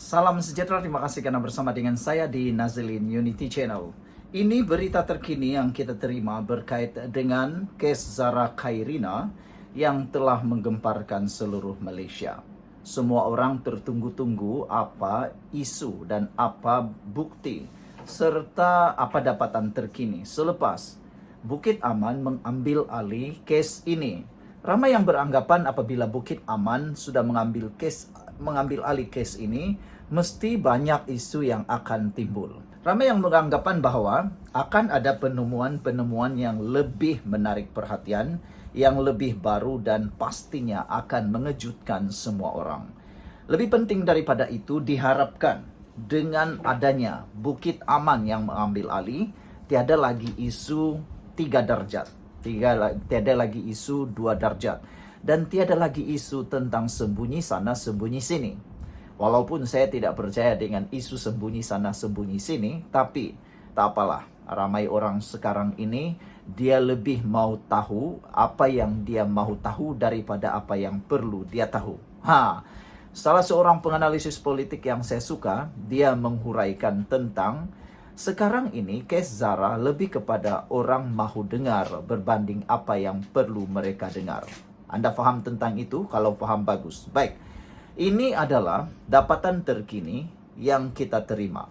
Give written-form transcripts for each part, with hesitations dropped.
Salam sejahtera, terima kasih karena bersama dengan saya di Nazilin Unity Channel. Ini berita terkini yang kita terima berkait dengan kes Zara Khairina yang telah menggemparkan seluruh Malaysia. Semua orang tertunggu-tunggu apa isu dan apa bukti serta apa dapatan terkini selepas Bukit Aman mengambil alih kes ini. Ramai yang beranggapan apabila Bukit Aman sudah mengambil alih kes ini, mesti banyak isu yang akan timbul. Ramai yang beranggapan bahwa akan ada penemuan-penemuan yang lebih menarik perhatian, yang lebih baru dan pastinya akan mengejutkan semua orang. Lebih penting daripada itu, diharapkan dengan adanya Bukit Aman yang mengambil alih, tiada lagi isu 3 darjat. Tiada lagi isu 2 darjat. Dan tiada lagi isu tentang sembunyi sana, sembunyi sini. Walaupun saya tidak percaya dengan isu sembunyi sana, sembunyi sini, tapi tak apalah. Ramai orang sekarang ini, dia lebih mau tahu apa yang dia mau tahu daripada apa yang perlu dia tahu. Salah seorang penganalisis politik yang saya suka, dia menghuraikan tentang sekarang ini kes Zara lebih kepada orang mahu dengar berbanding apa yang perlu mereka dengar. Anda faham tentang itu? Kalau faham, bagus. Baik, ini adalah dapatan terkini yang kita terima.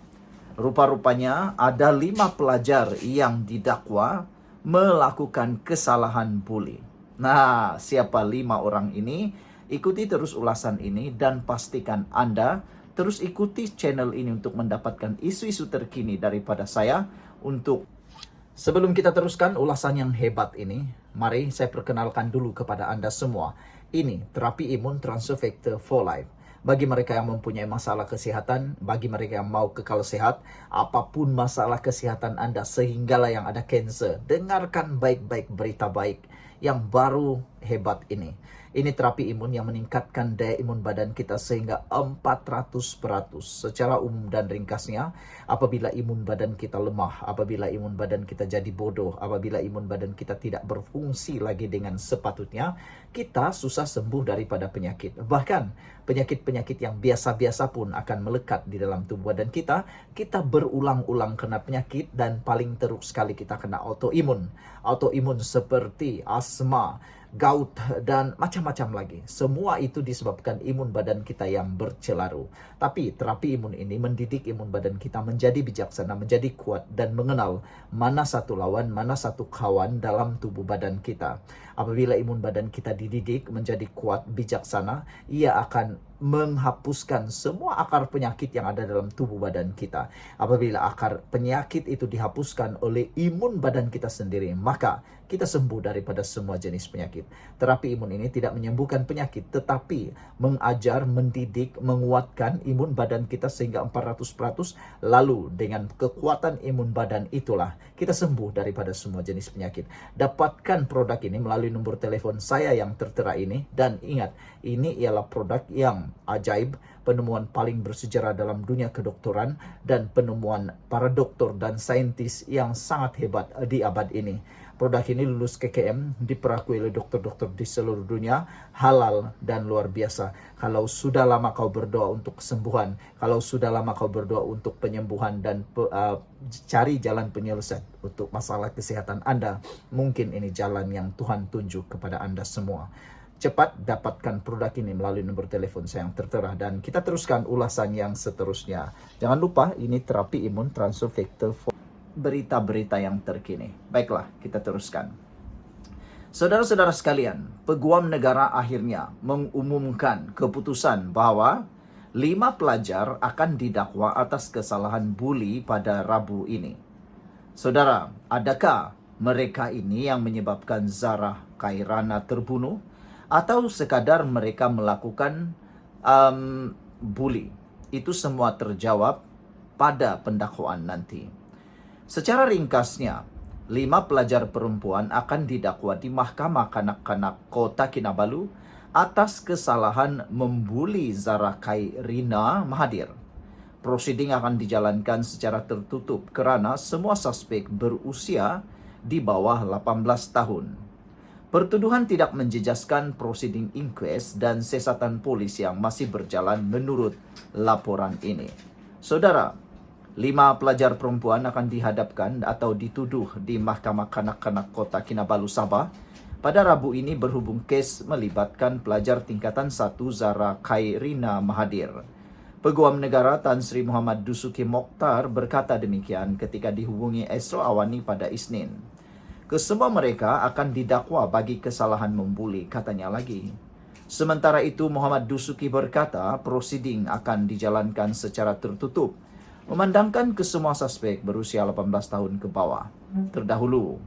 Rupa-rupanya ada 5 pelajar yang didakwa melakukan kesalahan buli. Nah, siapa 5 orang ini? Ikuti terus ulasan ini dan pastikan Anda terus ikuti channel ini untuk mendapatkan isu-isu terkini daripada saya. Sebelum kita teruskan ulasan yang hebat ini, mari saya perkenalkan dulu kepada Anda semua. Ini terapi imun transfer factor for life. Bagi mereka yang mempunyai masalah kesehatan, bagi mereka yang mau kekal sehat, apapun masalah kesehatan Anda, sehinggalah yang ada kanser, dengarkan baik-baik berita baik yang baru hebat ini. Ini terapi imun yang meningkatkan daya imun badan kita sehingga 400%. Secara umum dan ringkasnya, apabila imun badan kita lemah, apabila imun badan kita jadi bodoh, apabila imun badan kita tidak berfungsi lagi dengan sepatutnya, kita susah sembuh daripada penyakit. Bahkan penyakit-penyakit yang biasa-biasa pun akan melekat di dalam tubuh badan kita. Kita berulang-ulang kena penyakit dan paling teruk sekali kita kena autoimun. Autoimun seperti asma, gout, dan macam-macam lagi. Semua itu disebabkan imun badan kita yang bercelaru. Tapi terapi imun ini mendidik imun badan kita menjadi bijaksana, menjadi kuat, dan mengenal mana satu lawan, mana satu kawan dalam tubuh badan kita. Apabila imun badan kita dididik menjadi kuat, bijaksana, ia akan menghapuskan semua akar penyakit yang ada dalam tubuh badan kita. Apabila akar penyakit itu dihapuskan oleh imun badan kita sendiri, maka kita sembuh daripada semua jenis penyakit. Terapi imun ini tidak menyembuhkan penyakit, tetapi mengajar, mendidik, menguatkan imun badan kita sehingga 400%. Lalu dengan kekuatan imun badan itulah kita sembuh daripada semua jenis penyakit. Dapatkan produk ini melalui nomor telepon saya yang tertera ini. Dan ingat, ini ialah produk yang ajaib, penemuan paling bersejarah dalam dunia kedokteran, dan penemuan para doktor dan saintis yang sangat hebat di abad ini. Produk ini lulus KKM, diperakui oleh dokter-dokter di seluruh dunia, halal dan luar biasa. Kalau sudah lama kau berdoa untuk kesembuhan, kalau sudah lama kau berdoa untuk penyembuhan dan cari jalan penyelesaian untuk masalah kesehatan Anda, mungkin ini jalan yang Tuhan tunjuk kepada Anda semua. Cepat dapatkan produk ini melalui nomor telepon saya yang tertera. Dan kita teruskan ulasan yang seterusnya. Jangan lupa, ini terapi imun transfer factor for berita-berita yang terkini. Baiklah, kita teruskan. Saudara-saudara sekalian, Peguam Negara akhirnya mengumumkan keputusan bahwa 5 pelajar akan didakwa atas kesalahan buli pada Rabu ini. Saudara, adakah mereka ini yang menyebabkan Zara Khairina terbunuh? Atau sekadar mereka melakukan buli? Itu semua terjawab pada pendakwaan nanti. Secara ringkasnya, 5 pelajar perempuan akan didakwa di Mahkamah Kanak-Kanak Kota Kinabalu atas kesalahan membuli Zara Khairina Mahathir. Prosiding akan dijalankan secara tertutup kerana semua suspek berusia di bawah 18 tahun. Pertuduhan tidak menjejaskan prosiding inquest dan siasatan polis yang masih berjalan menurut laporan ini. Saudara, 5 pelajar perempuan akan dihadapkan atau dituduh di Mahkamah Kanak-Kanak Kota Kinabalu, Sabah pada Rabu ini berhubung kes melibatkan pelajar tingkatan 1 Zara Khairina Mahathir. Peguam Negara Tan Sri Muhammad Dusuki Mokhtar berkata demikian ketika dihubungi Esro Awani pada Isnin. Kesemua mereka akan didakwa bagi kesalahan membuli, katanya lagi. Sementara itu, Muhammad Dusuki berkata prosiding akan dijalankan secara tertutup, memandangkan kesemua suspek berusia 18 tahun ke bawah. Terdahulu,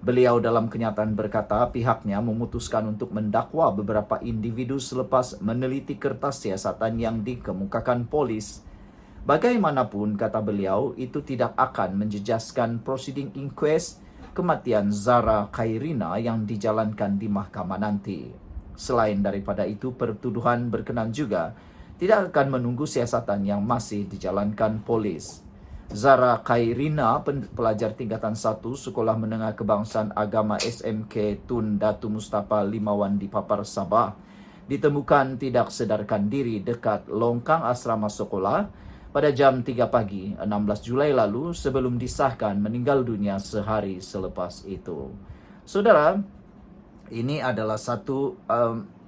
beliau dalam kenyataan berkata pihaknya memutuskan untuk mendakwa beberapa individu selepas meneliti kertas siasatan yang dikemukakan polis. Bagaimanapun, kata beliau, itu tidak akan menjejaskan proceeding inquest kematian Zara Khairina yang dijalankan di mahkamah nanti. Selain daripada itu, pertuduhan berkenan juga tidak akan menunggu siasatan yang masih dijalankan polis. Zara Khairina, pelajar tingkatan 1 Sekolah Menengah Kebangsaan Agama SMK Tun Datu Mustafa Limawan di Papar, Sabah, ditemukan tidak sedarkan diri dekat longkang asrama sekolah pada jam 3 pagi 16 Julai lalu sebelum disahkan meninggal dunia sehari selepas itu. Saudara, ini adalah satu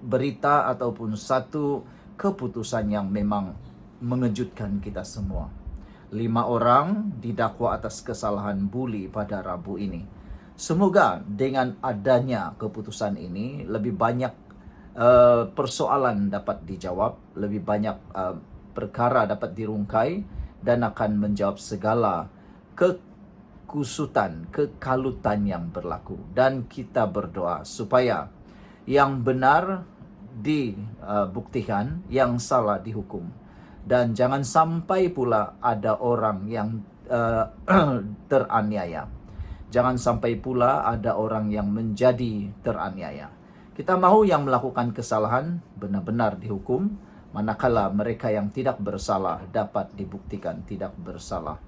berita ataupun satu keputusan yang memang mengejutkan kita semua. 5 orang didakwa atas kesalahan buli pada Rabu ini. Semoga dengan adanya keputusan ini lebih banyak persoalan dapat dijawab, lebih banyak perkara dapat dirungkai dan akan menjawab segala kekusutan, kekalutan yang berlaku. Dan kita berdoa supaya yang benar dibuktikan, yang salah dihukum. Dan jangan sampai pula ada orang yang teraniaya. Jangan sampai pula ada orang yang menjadi teraniaya. Kita mahu yang melakukan kesalahan benar-benar dihukum, manakala mereka yang tidak bersalah dapat dibuktikan tidak bersalah.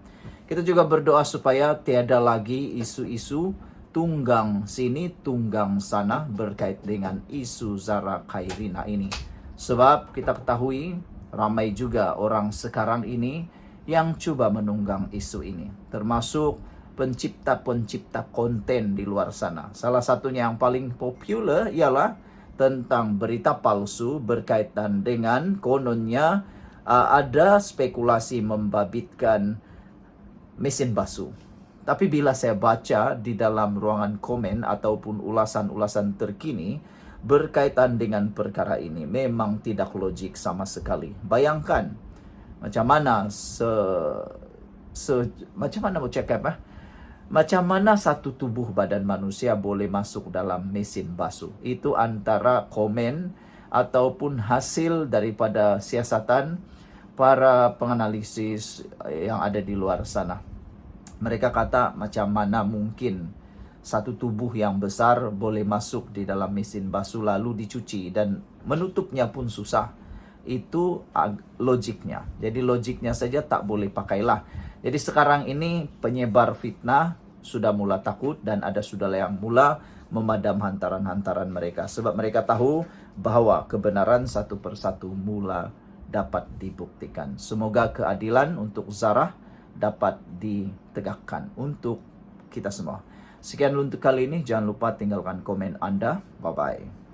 Kita juga berdoa supaya tiada lagi isu-isu tunggang sini, tunggang sana berkait dengan isu Zara Khairina ini. Sebab kita ketahui ramai juga orang sekarang ini yang coba menunggang isu ini, termasuk pencipta-pencipta konten di luar sana. Salah satunya yang paling populer ialah tentang berita palsu berkaitan dengan kononnya ada spekulasi membabitkan mesin basuh. Tapi bila saya baca di dalam ruangan komen ataupun ulasan-ulasan terkini berkaitan dengan perkara ini, memang tidak logik sama sekali. Bayangkan macam mana macam mana mau cakap macam mana satu tubuh badan manusia boleh masuk dalam mesin basuh. Itu antara komen ataupun hasil daripada siasatan para penganalisis yang ada di luar sana. Mereka kata macam mana mungkin satu tubuh yang besar boleh masuk di dalam mesin basuh lalu dicuci dan menutupnya pun susah. Itu logiknya. Jadi logiknya saja tak boleh pakailah. Jadi sekarang ini penyebar fitnah sudah mula takut dan ada sudah yang mula memadam hantaran-hantaran mereka. Sebab mereka tahu bahwa kebenaran satu persatu mula dapat dibuktikan. Semoga keadilan untuk Zara dapat ditegakkan untuk kita semua. Sekian untuk kali ini. Jangan lupa tinggalkan komen Anda. Bye-bye.